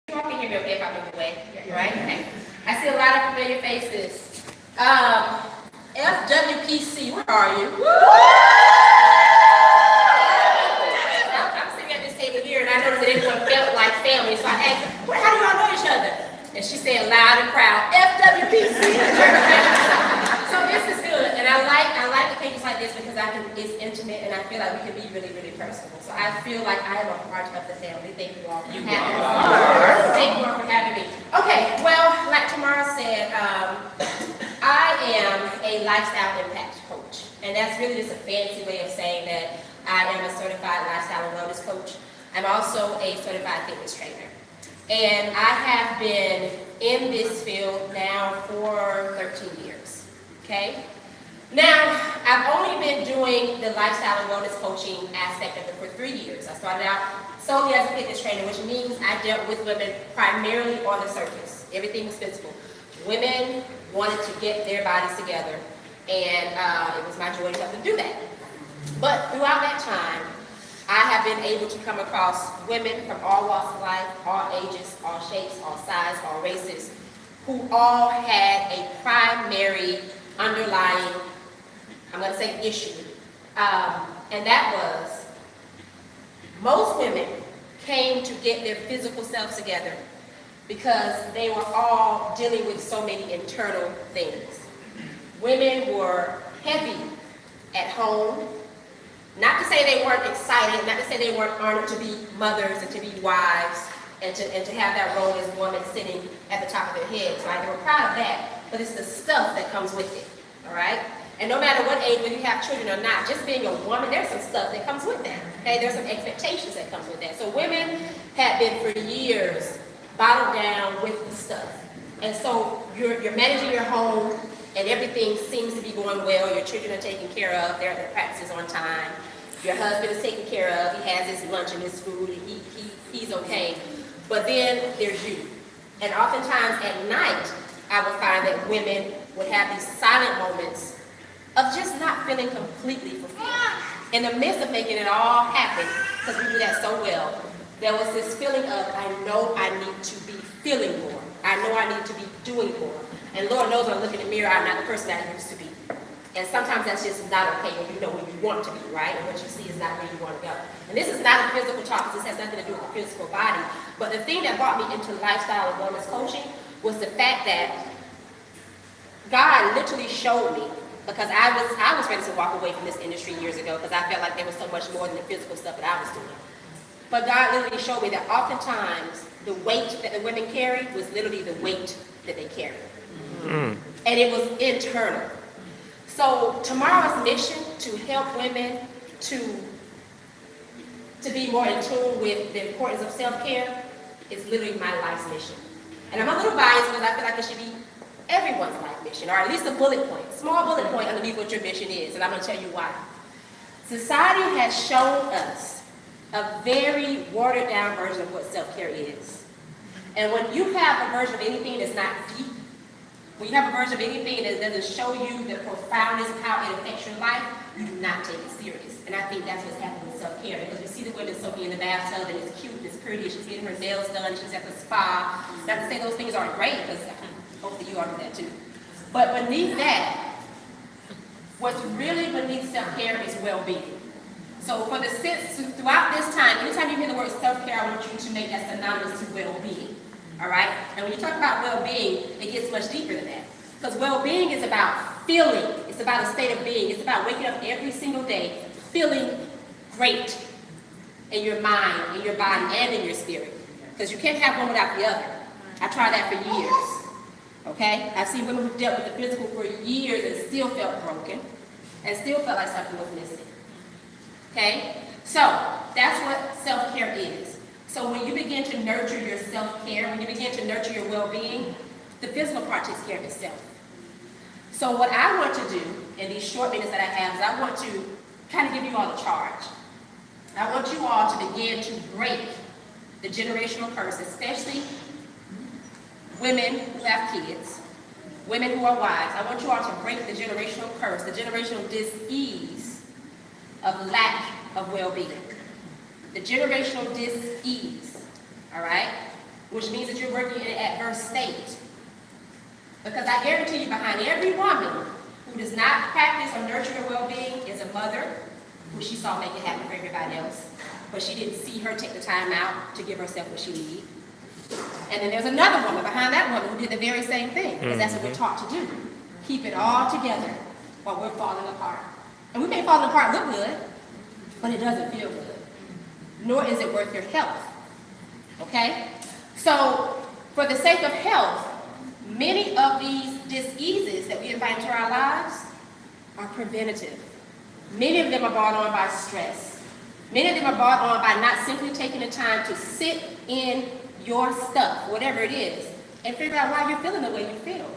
You all can hear me okay if I move away, right? Okay. I see a lot of familiar faces. FWPC, where are you? I'm sitting at this table here and I noticed that everyone felt like family, so I asked her, well, how do y'all know each other? And she said loud and proud, FWPC. So this is good, and I like the pages like this because it's intimate and I feel like we can be really, really personal. So I feel like I am a part of the family. Thank you all for having me. Thank you all for having me. Okay, well, like Tamara said, I am a lifestyle impact coach, and that's really just a fancy way of saying that I am a certified lifestyle and wellness coach. I'm also a certified fitness trainer. And I have been in this field now for 13 years, okay? Now, I've only been doing the lifestyle and wellness coaching aspect of it for 3 years. I started out solely as a fitness trainer, which means I dealt with women primarily on the surface. Everything was physical. Women wanted to get their bodies together, and it was my joy to help them do that. But throughout that time, I have been able to come across women from all walks of life, all ages, all shapes, all sizes, all races, who all had a primary underlying, I'm going to say, issue. And that was, most women came to get their physical selves together because they were all dealing with so many internal things. Women were heavy at home. Not to say they weren't excited, not to say they weren't honored to be mothers and to be wives and to have that role as woman sitting at the top of their heads, right? They were proud of that, but it's the stuff that comes with it, all right? And no matter what age, whether you have children or not, just being a woman, there's some stuff that comes with that, okay? There's some expectations that comes with that. So women had been for years bottled down with the stuff. And so you're managing your home and everything seems to be going well. Your children are taken care of, they're at their practices on time. Your husband is taken care of, he has his lunch and his food, and he's okay. But then there's you. And oftentimes at night, I would find that women would have these silent moments of just not feeling completely fulfilled. In the midst of making it all happen, because we do that so well, there was this feeling of, I know I need to be feeling more. I know I need to be doing more. And Lord knows when I look in the mirror, I'm not the person I used to be. And sometimes that's just not okay when you know where you want to be, right? And what you see is not where you want to go. And this is not a physical talk, because this has nothing to do with the physical body. But the thing that brought me into lifestyle and wellness coaching was the fact that God literally showed me, because I was ready to walk away from this industry years ago, because I felt like there was so much more than the physical stuff that I was doing. But God literally showed me that oftentimes the weight that the women carried was literally the weight that they carried. And it was internal. So tomorrow's mission to help women to be more in tune with the importance of self-care is literally my life's mission. And I'm a little biased because I feel like it should be everyone's life mission, or at least a bullet point, small bullet point underneath what your mission is, and I'm going to tell you why. Society has shown us a very watered down version of what self-care is. And when you have a version of anything that's not deep, when you have a version of anything that doesn't show you the profoundness of how it affects your life, you do not take it serious. And I think that's what's happening with self-care, because you see the women soaking in the bathtub, and it's cute, it's pretty, she's getting her nails done, she's at the spa. Not to say those things aren't great, because hopefully you are doing that too. But beneath that, what's really beneath self-care is well-being. So for the sense, throughout this time, anytime you hear the word self-care, I want you to make that synonymous to well-being. All right? And when you talk about well-being, it gets much deeper than that. Because well-being is about feeling. It's about a state of being. It's about waking up every single day feeling great in your mind, in your body, and in your spirit. Because you can't have one without the other. I tried that for years. Okay? I've seen women who've dealt with the physical for years and still felt broken and still felt like something was missing. Okay? So, that's what self-care is. So when you begin to nurture your self-care, when you begin to nurture your well-being, the physical part takes care of itself. So what I want to do in these short minutes that I have is I want to kind of give you all a charge. I want you all to begin to break the generational curse, especially women who have kids, women who are wives. I want you all to break the generational curse, the generational dis-ease of lack of well-being. The generational dis-ease, all right? which means that you're working in an adverse state. Because I guarantee you, behind every woman who does not practice or nurture her well-being is a mother who she saw make it happen for everybody else, but she didn't see her take the time out to give herself what she needed. And then there's another woman behind that woman who did the very same thing, because that's what we're taught to do. Keep it all together while we're falling apart. And we may fall apart look good, but it doesn't feel good. Nor is it worth your health. Okay? So, for the sake of health, many of these diseases that we invite into our lives are preventative. Many of them are brought on by stress. Many of them are brought on by not simply taking the time to sit in your stuff, whatever it is, and figure out why you're feeling the way you feel.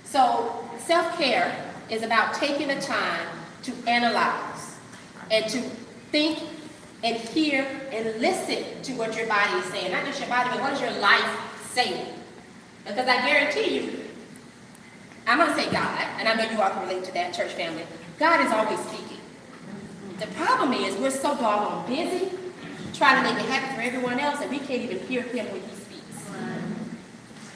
So, self-care is about taking the time to analyze and to think and hear and listen to what your body is saying. Not just your body, but what is your life saying? Because I guarantee you, I'm going to say God, and I know you all can relate to that, church family. God is always speaking. The problem is we're so doggone busy trying to make it happen for everyone else, and we can't even hear him when he speaks.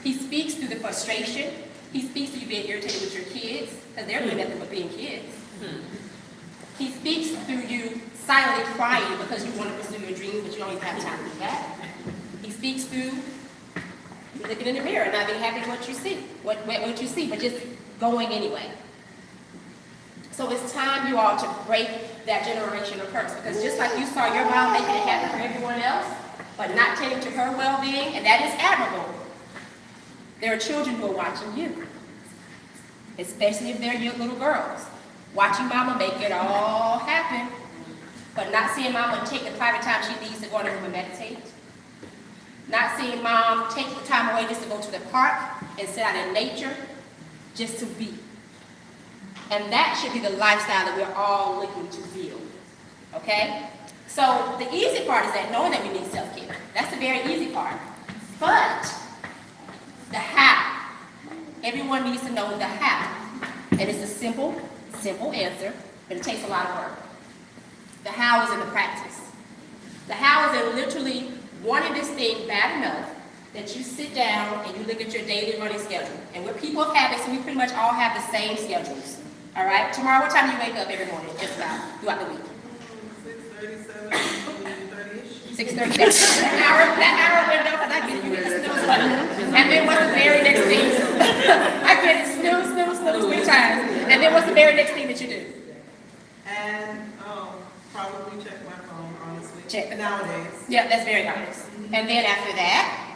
He speaks through the frustration. He speaks through you being irritated with your kids, because they're doing nothing but being kids. He speaks through you silently crying because you want to pursue your dreams, but you don't even have time to do that. He speaks through you looking in the mirror and not being happy with what you see, but just going anyway. So it's time, you all, to break that generational curse, because just like you saw your mom making it happen for everyone else, but not tending to her well-being, and that is admirable, there are children who are watching you, especially if they're young little girls, watching mama make it all happen, but not seeing mama take the private time she needs to go in the room and meditate. Not seeing mom take the time away just to go to the park and sit out in nature, just to be. And that should be the lifestyle that we're all looking to build. Okay? So the easy part is that knowing that we need self-care. That's the very easy part. But the how. Everyone needs to know the how. And it's a simple answer, but it takes a lot of work. The how is in the practice. The how is in literally wanting this thing bad enough that you sit down and you look at your daily running schedule. And we're people of habits, and we pretty much all have the same schedules. All right? Tomorrow, what time do you wake up every morning, just about, throughout the week? 6:37, 30-ish. 6:37. That hour window, because I get it, you hit the snooze button. And then what's the very next thing? I get it, snooze 3 times. And then what's the very next thing that you do? And probably check my phone, honestly. Check the phone. Nowadays. Yeah, that's very honest. And then after that,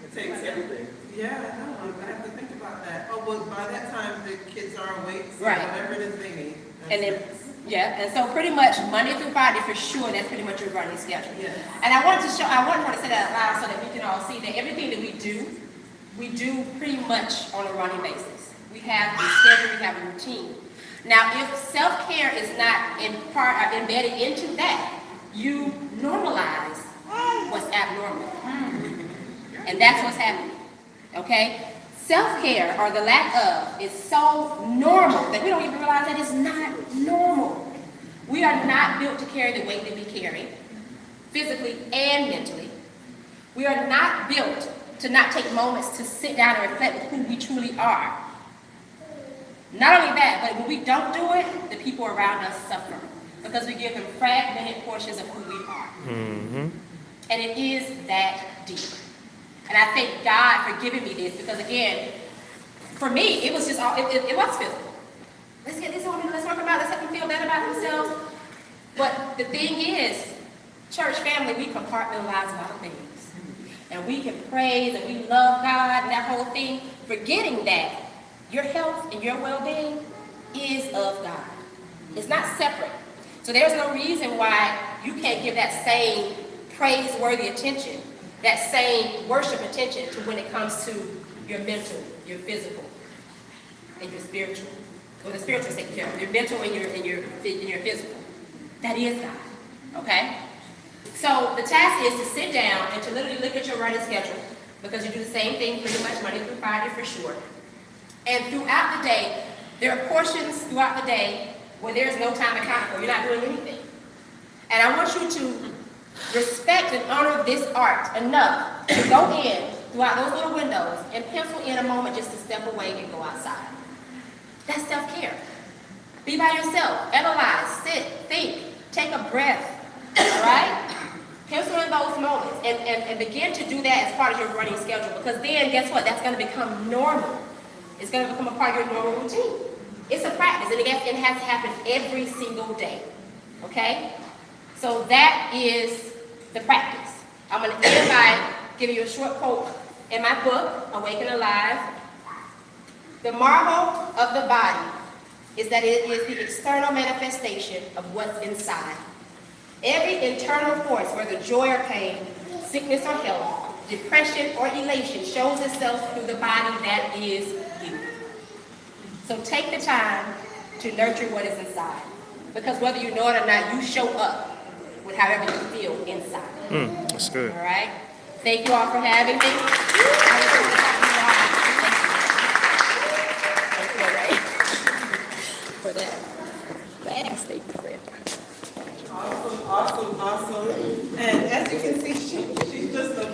It takes everything. Yeah, I know. I have to think about that. Oh, well, by that time, the kids are awake, so Right. whatever it is they need. and then, yeah, and so pretty much Monday through Friday, for sure, that's pretty much your running schedule. Yes. And I wanted to say that out loud so that we can all see that everything that we do pretty much on a running basis. We have a schedule, we have a routine. Now, if self-care is not embedded into that, you normalize what's abnormal. And that's what's happening. Okay? Self-care, or the lack of, is so normal that we don't even realize that it's not normal. We are not built to carry the weight that we carry, physically and mentally. We are not built to not take moments to sit down and reflect with who we truly are. Not only that, but when we don't do it, the people around us suffer, because we give them fragmented portions of who we are. And it is that deep. And I thank God for giving me this, because again, for me, it was just all, it was physical. Let's get this on, let's work about, let's help them feel better about themselves. But the thing is, church family, we compartmentalize a lot of things. And we can praise and we love God and that whole thing, forgetting that your health and your well-being is of God. It's not separate. So there's no reason why you can't give that same praiseworthy attention, that same worship attention to when it comes to your mental, your physical, and your spiritual. Well, the spiritual is taken care of. Your mental and your physical. That is God. Okay? So the task is to sit down and to literally look at your running schedule, because you do the same thing pretty much Monday through Friday for sure. And throughout the day, there are portions throughout the day where there's no time accounted for. You're not doing anything. And I want you to Respect and honor this art enough to go in throughout those little windows and pencil in a moment just to step away and go outside. That's self-care. Be by yourself, analyze, sit, think, take a breath, all right? Pencil in those moments and begin to do that as part of your running schedule, because then guess what? That's going to become normal. It's going to become a part of your normal routine. It's a practice, and it has to happen every single day, okay? So that is the practice. I'm going to end by giving you a short quote in my book, Awaken Alive. The marvel of the body is that it is the external manifestation of what's inside. Every internal force, whether joy or pain, sickness or health, depression or elation, shows itself through the body that is you. So take the time to nurture what is inside. Because whether you know it or not, you show up with however you feel inside. That's good. All right? Thank you all for having me. For that last statement. Awesome. And as you can see, she's just a